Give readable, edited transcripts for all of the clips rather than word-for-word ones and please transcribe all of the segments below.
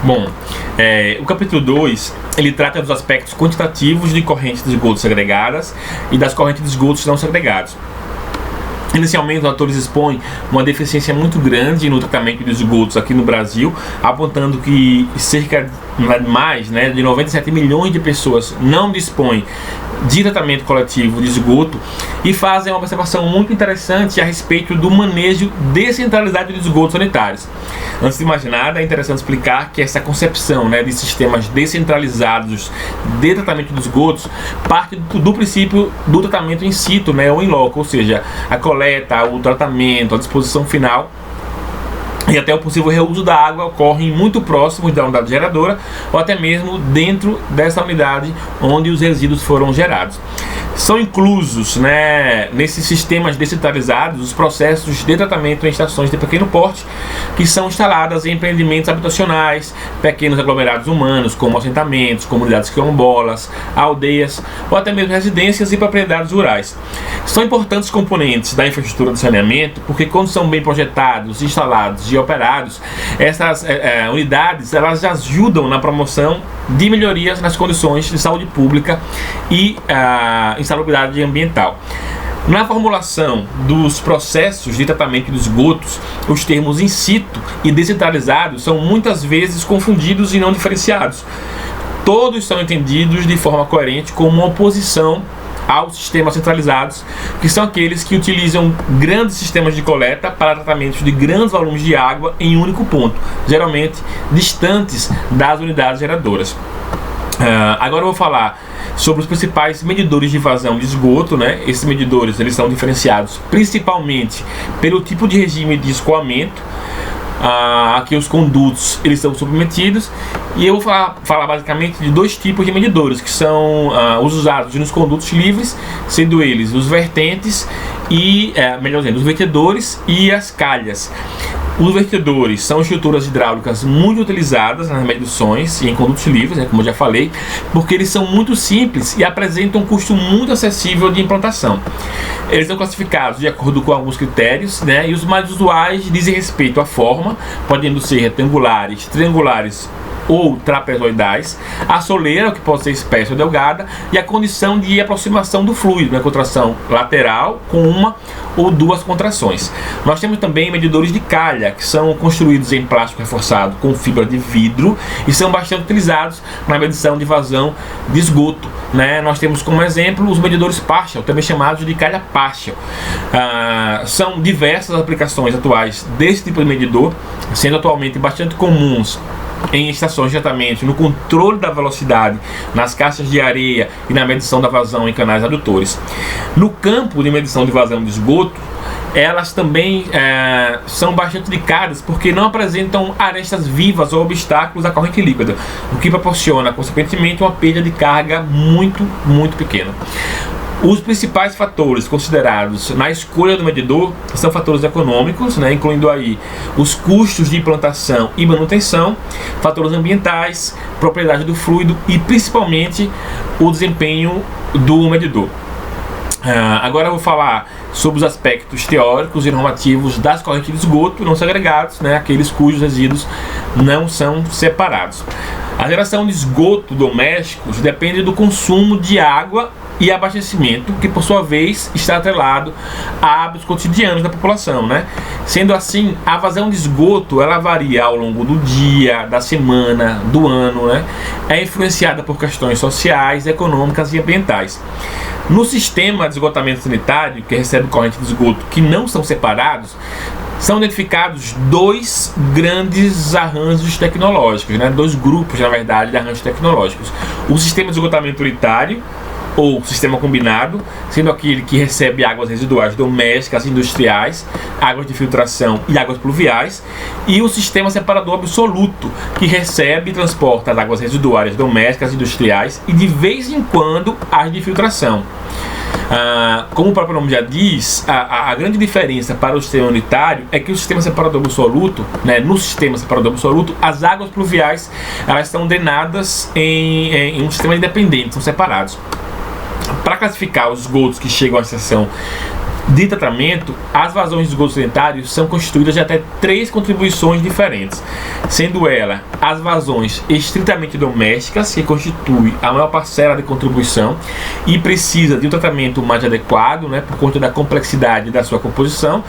Bom, o capítulo 2, ele trata dos aspectos quantitativos de correntes de esgoto segregadas e das correntes de esgotos não segregados. Inicialmente, os autores expõem uma deficiência muito grande no tratamento de esgotos aqui no Brasil, apontando que cerca de 97 milhões de pessoas não dispõem de tratamento coletivo de esgoto e fazem uma observação muito interessante a respeito do manejo descentralizado de esgotos sanitários. Antes de mais nada, é interessante explicar que essa concepção de sistemas descentralizados de tratamento de esgotos parte do princípio do tratamento in situ, ou in loco, ou seja, a coleta, o tratamento, a disposição final e até o possível reuso da água ocorrem muito próximos da unidade geradora ou até mesmo dentro dessa unidade onde os resíduos foram gerados. São inclusos nesses sistemas descentralizados os processos de tratamento em estações de pequeno porte que são instaladas em empreendimentos habitacionais, pequenos aglomerados humanos como assentamentos, comunidades quilombolas, aldeias ou até mesmo residências e propriedades rurais. São importantes componentes da infraestrutura de saneamento porque quando são bem projetados, instalados e operados, essas unidades elas ajudam na promoção de melhorias nas condições de saúde pública e insalubridade ambiental. Na formulação dos processos de tratamento de esgotos, os termos in situ e descentralizados são muitas vezes confundidos e não diferenciados. Todos são entendidos de forma coerente como uma oposição aos sistemas centralizados, que são aqueles que utilizam grandes sistemas de coleta para tratamentos de grandes volumes de água em um único ponto, geralmente distantes das unidades geradoras. Agora eu vou falar sobre os principais medidores de vazão de esgoto. Esses medidores eles são diferenciados principalmente pelo tipo de regime de escoamento a que os condutos eles são submetidos, e eu vou falar basicamente de dois tipos de medidores que são os usados nos condutos livres, sendo eles os vertentes e, melhor dizendo, os vertedores e as calhas. Os vertedores são estruturas hidráulicas muito utilizadas nas medições e em condutos livres, como eu já falei, porque eles são muito simples e apresentam um custo muito acessível de implantação. Eles são classificados de acordo com alguns critérios, e os mais usuais dizem respeito à forma, podendo ser retangulares, triangulares ou trapezoidais, a soleira, que pode ser espessa ou delgada, e a condição de aproximação do fluido, contração lateral com uma ou duas contrações. Nós temos também medidores de calha, que são construídos em plástico reforçado com fibra de vidro e são bastante utilizados na medição de vazão de esgoto. Nós temos como exemplo os medidores partial, também chamados de calha partial. São diversas aplicações atuais desse tipo de medidor, sendo atualmente bastante comuns em estações de tratamento, no controle da velocidade, nas caixas de areia e na medição da vazão em canais adutores. No campo de medição de vazão de esgoto, elas também são bastante delicadas porque não apresentam arestas vivas ou obstáculos à corrente líquida, o que proporciona, consequentemente, uma perda de carga muito, muito pequena. Os principais fatores considerados na escolha do medidor são fatores econômicos, incluindo aí os custos de implantação e manutenção, fatores ambientais, propriedade do fluido e principalmente o desempenho do medidor. Agora eu vou falar sobre os aspectos teóricos e normativos das correntes de esgoto não segregados, aqueles cujos resíduos não são separados. A geração de esgoto domésticos depende do consumo de água e abastecimento, que por sua vez está atrelado a hábitos cotidianos da população, Sendo assim, a vazão de esgoto ela varia ao longo do dia, da semana, do ano, É influenciada por questões sociais, econômicas e ambientais. No sistema de esgotamento sanitário, que recebe corrente de esgoto que não são separados, são identificados dois grandes arranjos tecnológicos, dois grupos, na verdade, de arranjos tecnológicos. O sistema de esgotamento unitário, ou sistema combinado, sendo aquele que recebe águas residuais domésticas e industriais, águas de filtração e águas pluviais, e o sistema separador absoluto, que recebe e transporta as águas residuais domésticas e industriais e de vez em quando as de filtração. Como o próprio nome já diz, a grande diferença para o sistema unitário é que o sistema separador absoluto, no sistema separador absoluto, as águas pluviais elas são drenadas em um sistema independente, são separados. Para classificar os esgotos que chegam à estação de tratamento, as vazões de esgoto sanitário são constituídas de até 3 contribuições diferentes, sendo ela as vazões estritamente domésticas, que constitui a maior parcela de contribuição e precisa de um tratamento mais adequado, né, por conta da complexidade da sua composição,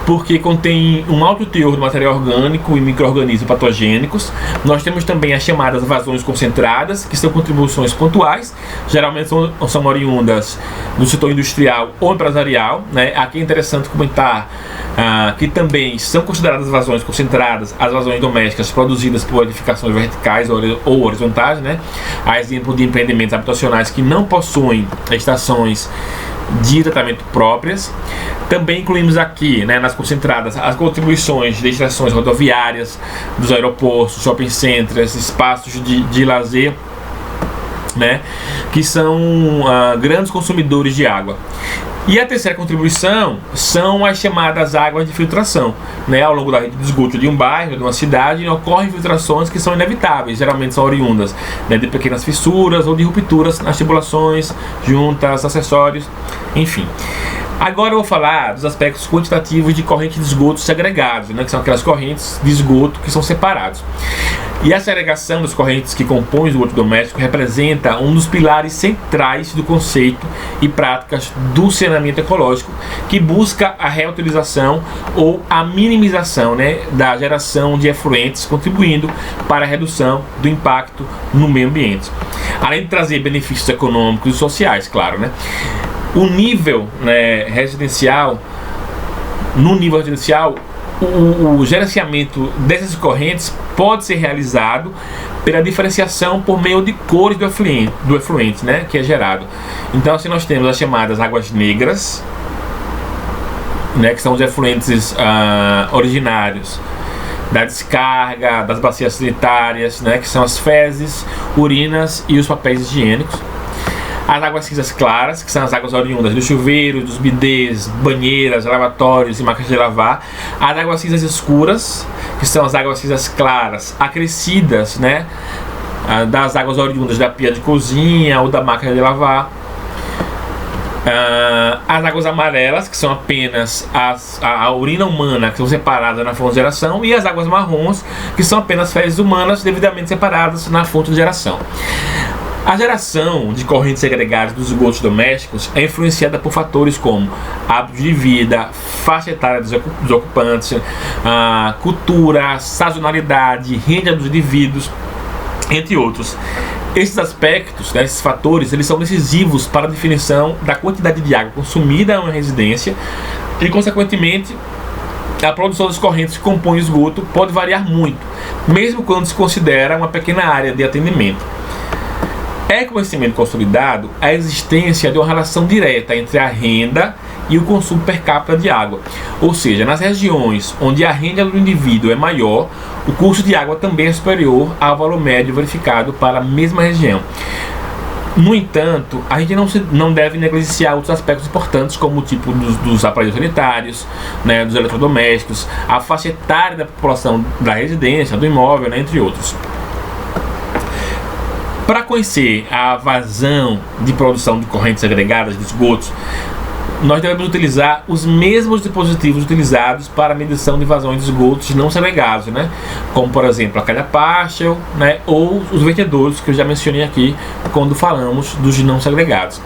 porque contém um alto teor de material orgânico e micro-organismos patogênicos. Nós temos também as chamadas vazões concentradas, que são contribuições pontuais, geralmente são oriundas do setor industrial ou empresarial, né? Aqui é interessante comentar que também são consideradas vazões concentradas as vazões domésticas produzidas por edificações verticais ou horizontais, né? A exemplo de empreendimentos habitacionais que não possuem estações de tratamento próprias. Também incluímos aqui, né, nas concentradas, as contribuições de estações rodoviárias, dos aeroportos, shopping centers, espaços de lazer, né, que são grandes consumidores de água. E a terceira contribuição são as chamadas águas de filtração, né? Ao longo da rede de esgoto de um bairro, de uma cidade, ocorrem filtrações que são inevitáveis, geralmente são oriundas, né, de pequenas fissuras ou de rupturas nas tubulações, juntas, acessórios, enfim. Agora eu vou falar dos aspectos quantitativos de correntes de esgoto segregados, né, que são aquelas correntes de esgoto que são separados. E a segregação das correntes que compõem o esgoto doméstico representa um dos pilares centrais do conceito e práticas do saneamento ecológico, que busca a reutilização ou a minimização, né, da geração de efluentes, contribuindo para a redução do impacto no meio ambiente, além de trazer benefícios econômicos e sociais, claro, né? O nível, né, residencial, no nível residencial, o gerenciamento dessas correntes pode ser realizado pela diferenciação por meio de cores do efluente, né, que é gerado. Então, assim, nós temos as chamadas águas negras, né, que são os efluentes originários da descarga, das bacias sanitárias, né, que são as fezes, urinas e os papéis higiênicos. As águas cinzas claras, que são as águas oriundas dos chuveiros, dos bidês, banheiras, lavatórios e máquinas de lavar. As águas cinzas escuras, que são as águas cinzas claras acrescidas, né, das águas oriundas da pia de cozinha ou da máquina de lavar. As águas amarelas, que são apenas a urina humana, que são separadas na fonte de geração, e as águas marrons, que são apenas fezes humanas devidamente separadas na fonte de geração. A geração de correntes segregadas dos esgotos domésticos é influenciada por fatores como hábitos de vida, faixa etária dos ocupantes, cultura, sazonalidade, renda dos indivíduos, entre outros. Esses aspectos, né, esses fatores, eles são decisivos para a definição da quantidade de água consumida em uma residência e, consequentemente, a produção das correntes que compõem o esgoto pode variar muito, mesmo quando se considera uma pequena área de atendimento. É conhecimento consolidado a existência de uma relação direta entre a renda e o consumo per capita de água. Ou seja, nas regiões onde a renda do indivíduo é maior, o custo de água também é superior ao valor médio verificado para a mesma região. No entanto, a gente não deve negligenciar outros aspectos importantes, como o tipo dos aparelhos sanitários, né, dos eletrodomésticos, a faixa etária da população da residência, do imóvel, né, entre outros. Para conhecer a vazão de produção de correntes agregadas de esgotos, nós devemos utilizar os mesmos dispositivos utilizados para a medição de vazões de esgotos não segregados, né? Como, por exemplo, a calha Paschel, né? Ou os vertedores, que eu já mencionei aqui quando falamos dos não segregados.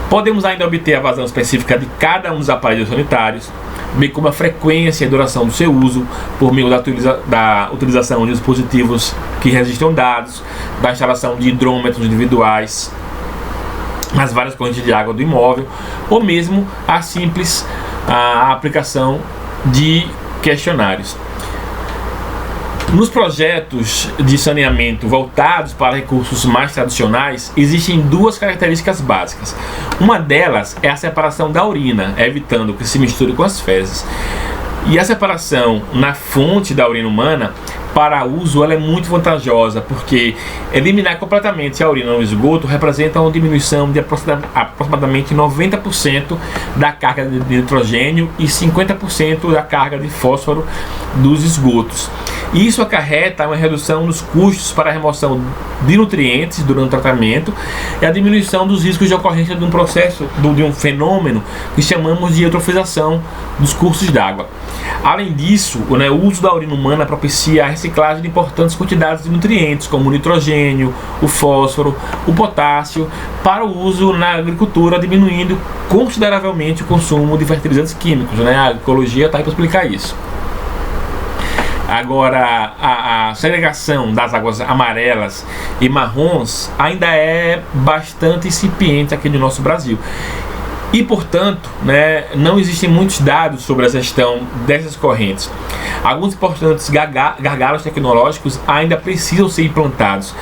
Podemos ainda obter a vazão específica de cada um dos aparelhos sanitários, bem como a frequência e duração do seu uso, por meio da utilização de dispositivos que registram dados, da instalação de hidrômetros individuais nas várias correntes de água do imóvel, ou mesmo a simples aplicação de questionários. Nos projetos de saneamento voltados para recursos mais tradicionais, existem duas características básicas. Uma delas é a separação da urina, evitando que se misture com as fezes. E a separação na fonte da urina humana, para uso, ela é muito vantajosa, porque eliminar completamente a urina no esgoto representa uma diminuição de aproximadamente 90% da carga de nitrogênio e 50% da carga de fósforo dos esgotos. E isso acarreta uma redução dos custos para a remoção de nutrientes durante o tratamento e a diminuição dos riscos de ocorrência de um processo, de um fenômeno que chamamos de eutrofização dos cursos d'água. Além disso, o uso da urina humana propicia a reciclagem de importantes quantidades de nutrientes, como o nitrogênio, o fósforo, o potássio, para o uso na agricultura, diminuindo consideravelmente o consumo de fertilizantes químicos. A agroecologia está aí para explicar isso. Agora, a segregação das águas amarelas e marrons ainda é bastante incipiente aqui no nosso Brasil. E, portanto, não existem muitos dados sobre a gestão dessas correntes. Alguns importantes gargalos tecnológicos ainda precisam ser implantados.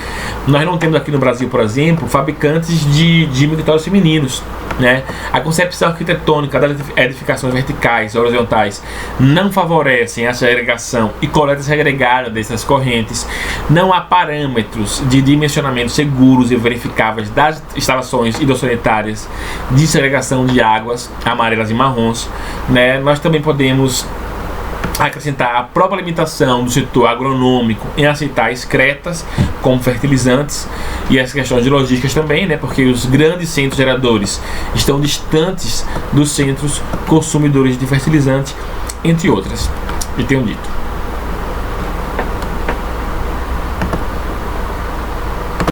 Nós não temos aqui no Brasil, por exemplo, fabricantes de mictórios femininos. A concepção arquitetônica das edificações verticais e horizontais não favorecem a segregação e coleta segregada dessas correntes. Não há parâmetros de dimensionamento seguros e verificáveis das instalações hidrossanitárias de segregação de águas amarelas e marrons. Nós também podemos acrescentar a própria limitação do setor agronômico em aceitar excretas como fertilizantes e as questões de logísticas também, porque os grandes centros geradores estão distantes dos centros consumidores de fertilizante, entre outras. E tenho dito.